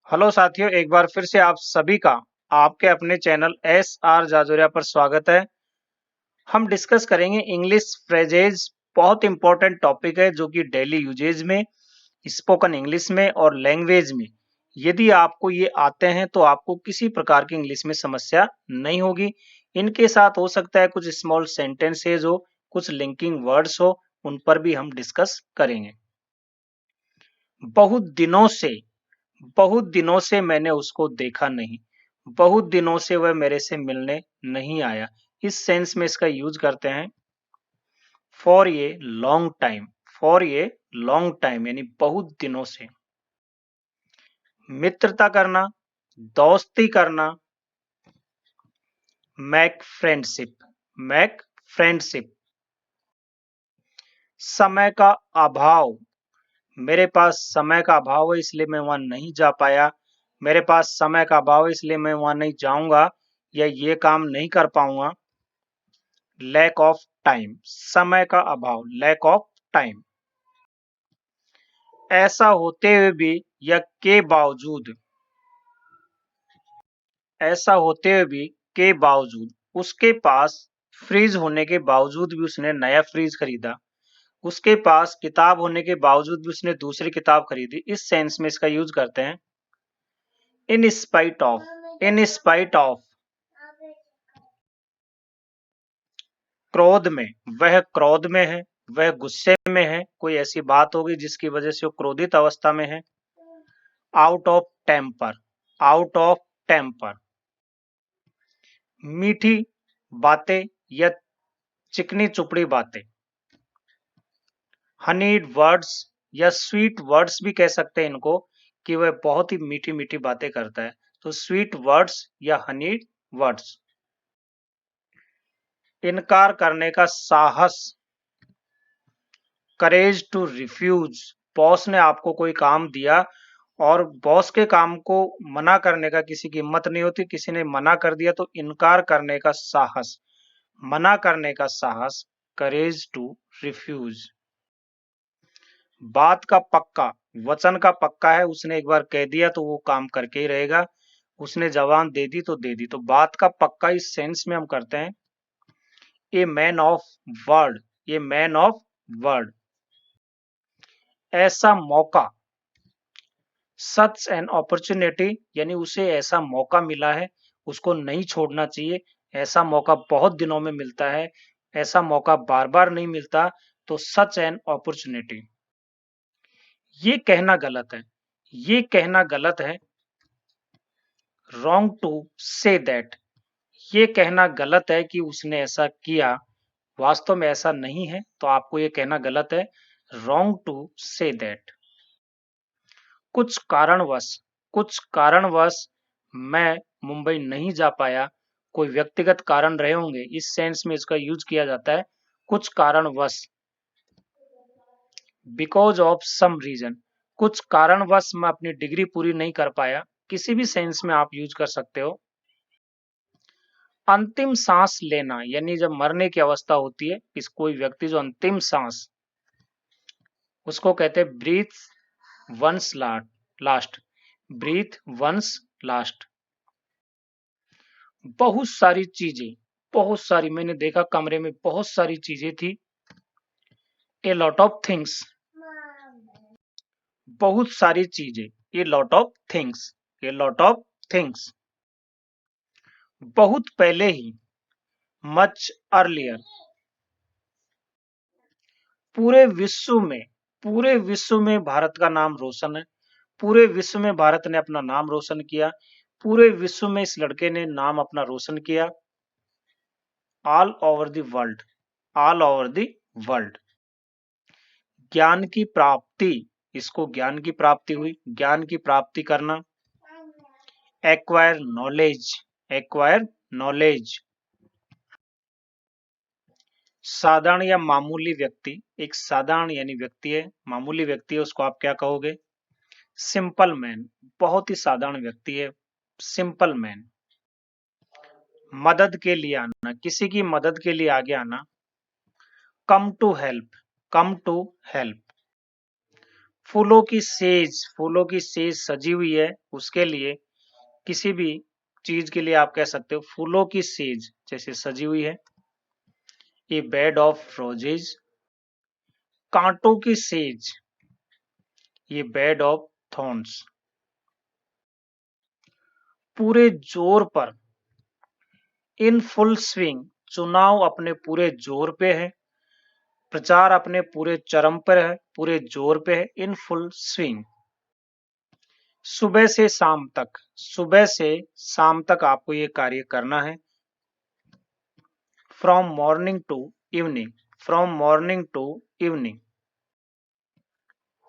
Hello साथियों, एक बार फिर से आप सभी का आपके अपने चैनल एस आर जाजोरिया पर स्वागत है। हम डिस्कस करेंगे इंग्लिश फ्रेजेज। बहुत इंपॉर्टेंट टॉपिक है जो कि डेली यूजेज में, स्पोकन इंग्लिश में और लैंग्वेज में यदि आपको ये आते हैं तो आपको किसी प्रकार की इंग्लिश में समस्या नहीं होगी। इनके साथ हो सकता है कुछ स्मॉल सेंटेंसेज हो, कुछ लिंकिंग वर्ड्स हो, उन पर भी हम डिस्कस करेंगे। बहुत दिनों से बहुत दिनों से मैंने उसको देखा नहीं। बहुत दिनों से वह मेरे से मिलने नहीं आया। इस सेंस में इसका यूज करते हैं फॉर ये लॉन्ग टाइम। फॉर ये लॉन्ग टाइम यानी बहुत दिनों से। मित्रता करना, दोस्ती करना, मैक फ्रेंडशिप। Mac friendship. समय का अभाव। मेरे पास समय का अभाव है इसलिए मैं वहां नहीं जा पाया। मेरे पास समय का अभाव है इसलिए मैं वहां नहीं जाऊंगा या ये काम नहीं कर पाऊंगा। Lack of time. समय का अभाव, लैक ऑफ टाइम। ऐसा होते हुए भी या के बावजूद। ऐसा होते हुए भी के बावजूद। उसके पास फ्रीज होने के बावजूद भी उसने नया फ्रीज खरीदा। उसके पास किताब होने के बावजूद भी उसने दूसरी किताब खरीदी। इस सेंस में इसका यूज करते हैं in spite of. In spite of. क्रोध में। वह क्रोध में है, वह गुस्से में है। कोई ऐसी बात होगी जिसकी वजह से वो क्रोधित अवस्था में है। Out of temper. Out of temper. मीठी बातें या चिकनी चुपड़ी बातें। हनीड वर्ड्स या स्वीट वर्ड्स भी कह सकते हैं इनको, कि वह बहुत ही मीठी मीठी बातें करता है। तो स्वीट वर्ड्स या हनीड वर्ड्स। इनकार करने का साहस। Courage to refuse. बॉस ने आपको कोई काम दिया और बॉस के काम को मना करने का किसी की हिम्मत नहीं होती। किसी ने मना कर दिया तो इनकार करने का साहस, मना करने का साहस। Courage to refuse. बात का पक्का। वचन का पक्का है, उसने एक बार कह दिया तो वो काम करके ही रहेगा। उसने जबान दे दी तो दे दी। तो बात का पक्का इस सेंस में हम करते हैं a man of word. A man of word. ऐसा मौका। सच एन अपॉर्चुनिटी यानी उसे ऐसा मौका मिला है, उसको नहीं छोड़ना चाहिए। ऐसा मौका बहुत दिनों में मिलता है, ऐसा मौका बार बार नहीं मिलता। तो सच एन अपॉर्चुनिटी। ये कहना गलत है। ये कहना गलत है। Wrong to say that. ये कहना गलत है कि उसने ऐसा किया, वास्तव में ऐसा नहीं है, तो आपको ये कहना गलत है। Wrong to say that. कुछ कारणवश। कुछ कारणवश मैं मुंबई नहीं जा पाया। कोई व्यक्तिगत कारण रहे होंगे, इस सेंस में इसका यूज किया जाता है कुछ कारणवश। Because of some reason. कुछ कारणवश मैं अपनी डिग्री पूरी नहीं कर पाया। किसी भी सेंस में आप यूज कर सकते हो। अंतिम सांस लेना यानी जब मरने की अवस्था होती है, इस कोई व्यक्ति जो अंतिम सांस, उसको कहते हैं breathe one's last. Breathe one's last. बहुत सारी चीजें। बहुत सारी, मैंने देखा कमरे में बहुत सारी चीजें थी। A lot of things. बहुत सारी चीजें। A lot of things. A lot of things. बहुत पहले ही। Much earlier. पूरे विश्व में। पूरे विश्व में भारत का नाम रोशन है। पूरे विश्व में भारत ने अपना नाम रोशन किया। पूरे विश्व में इस लड़के ने नाम अपना रोशन किया। All over the world. All over the world. ज्ञान की प्राप्ति। इसको ज्ञान की प्राप्ति हुई। ज्ञान की प्राप्ति करना। Acquire knowledge. Acquire knowledge. साधारण या मामूली व्यक्ति। एक साधारण यानी व्यक्ति है, मामूली व्यक्ति है, उसको आप क्या कहोगे? Simple man. बहुत ही साधारण व्यक्ति है, सिंपल मैन। मदद के लिए आना, किसी की मदद के लिए आगे आना। Come to help. Come to help. फूलों की सेज सजी हुई है, उसके लिए किसी भी चीज के लिए आप कह सकते हो फूलों की सेज जैसे सजी हुई है। ए बेड ऑफ रोजेज, कांटों की सेज, ये बेड ऑफ थॉर्न्स। पूरे जोर पर, इन फुल स्विंग, चुनाव अपने पूरे जोर पे है, प्रचार अपने पूरे चरम पर है, पूरे जोर पे है, इन फुल स्विंग। सुबह से शाम तक, सुबह से शाम तक आपको ये कार्य करना है। From morning to evening, from morning to evening.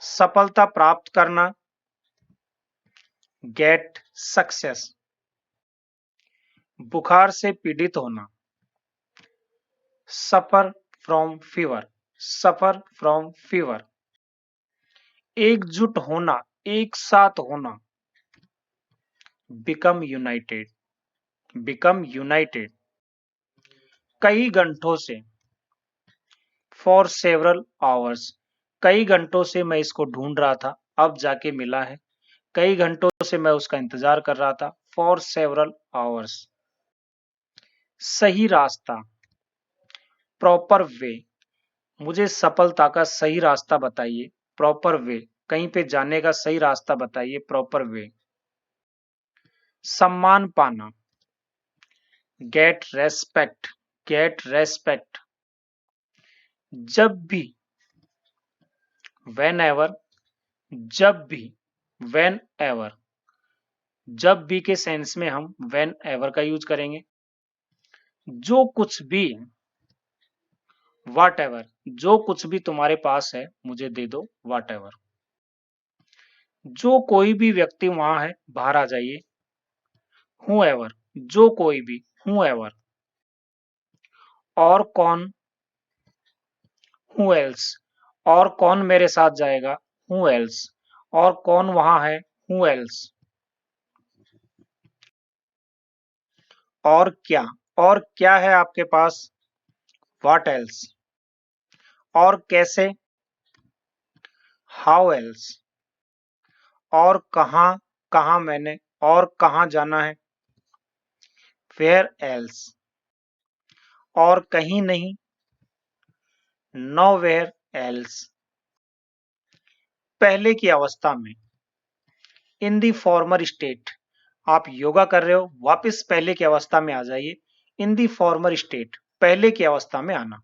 सफलता प्राप्त करना, गेट सक्सेस। बुखार से पीड़ित होना, suffer from fever, suffer from fever. एकजुट होना, एक साथ होना, बिकम यूनाइटेड, बिकम यूनाइटेड। कई घंटों से, फॉर सेवरल आवर्स, कई घंटों से मैं इसको ढूंढ रहा था, अब जाके मिला है। कई घंटों से मैं उसका इंतजार कर रहा था, फॉर सेवरल आवर्स। सही रास्ता, प्रॉपर वे, मुझे सफलता का सही रास्ता बताइए, प्रॉपर वे, कहीं पे जाने का सही रास्ता बताइए, प्रॉपर वे। सम्मान पाना, गेट रेस्पेक्ट, गेट रेस्पेक्ट। जब भी, वेन एवर, जब भी, वेन एवर, जब भी के सेंस में हम वेन एवर का यूज करेंगे। जो कुछ भी, वाट एवर, जो कुछ भी तुम्हारे पास है मुझे दे दो, वाट एवर। जो कोई भी व्यक्ति वहां है बाहर आ जाइए, हु एवर, जो कोई भी, हु एवर। और कौन, हु एल्स, और कौन मेरे साथ जाएगा, हु एल्स। और कौन वहां है, हु एल्स। और क्या है आपके पास, व्हाट एल्स। और कैसे, हाउ एल्स। और कहाँ, कहाँ मैंने, और कहाँ जाना है, वेयर एल्स। और कहीं नहीं, नो वेयर एल्स। पहले की अवस्था में, इन दी फॉर्मर स्टेट, आप योगा कर रहे हो वापस पहले की अवस्था में आ जाइए, इन दी फॉर्मर स्टेट, पहले की अवस्था में आना।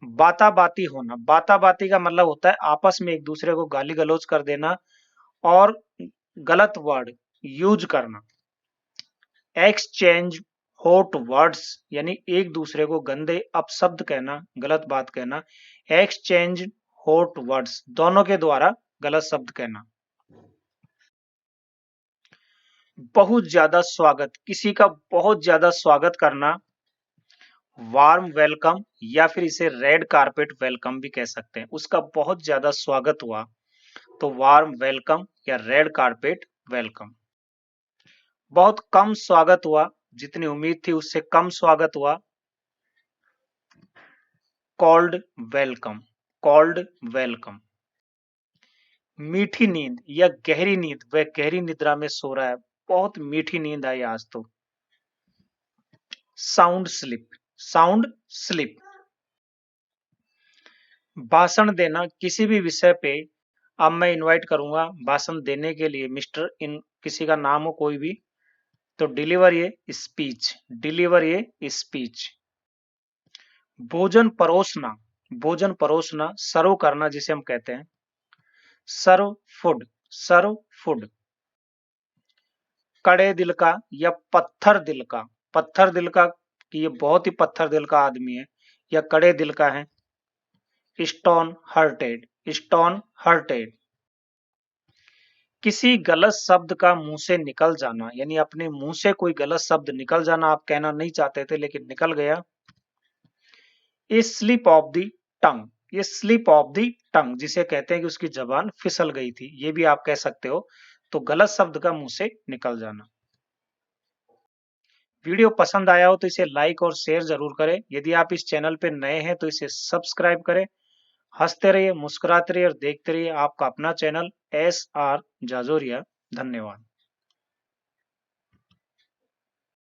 बाताबाती होना, बाताबाती का मतलब होता है आपस में एक दूसरे को गाली गलौज कर देना और गलत वर्ड यूज करना। एक्सचेंज हॉट वर्ड्स, यानी एक दूसरे को गंदे अपशब्द कहना, गलत बात कहना। एक्सचेंज हॉट वर्ड्स, दोनों के द्वारा गलत शब्द कहना। बहुत ज्यादा स्वागत, किसी का बहुत ज्यादा स्वागत करना, वार्म वेलकम, या फिर इसे रेड कारपेट वेलकम भी कह सकते हैं। उसका बहुत ज्यादा स्वागत हुआ तो वार्म वेलकम या रेड कारपेट वेलकम। बहुत कम स्वागत हुआ, जितनी उम्मीद थी उससे कम स्वागत हुआ, कॉल्ड वेलकम, कॉल्ड वेलकम। मीठी नींद या गहरी नींद, वह गहरी निद्रा में सो रहा है, बहुत मीठी नींद आई आज तो, साउंड स्लिप, साउंड स्लिप। भाषण देना, किसी भी विषय पे अब मैं इनवाइट करूंगा भाषण देने के लिए, मिस्टर इन किसी का नाम हो कोई भी, तो डिलीवर ये स्पीच, डिलीवर ये स्पीच। भोजन परोसना, भोजन परोसना, सर्व करना जिसे हम कहते हैं, सर्व फूड, सर्व फूड। कड़े दिल का या पत्थर दिल का, पत्थर दिल का कि ये बहुत ही पत्थर दिल का आदमी है, या कड़े दिल का है, स्टोन हार्टेड, स्टोन हार्टेड। किसी गलत शब्द का मुंह से निकल जाना, यानी अपने मुंह से कोई गलत शब्द निकल जाना, आप कहना नहीं चाहते थे लेकिन निकल गया, ये स्लिप ऑफ द टंग, ये स्लिप ऑफ द टंग जिसे कहते हैं कि उसकी जबान फिसल गई थी, ये भी आप कह सकते हो। तो गलत शब्द का मुंह से निकल जाना। वीडियो पसंद आया हो तो इसे लाइक और शेयर जरूर करें। यदि आप इस चैनल पे नए हैं तो इसे सब्सक्राइब करें हँसते रहिए, मुस्कुराते रहिए और देखते रहिए आपका अपना चैनल एस आर जाजोरिया। धन्यवाद।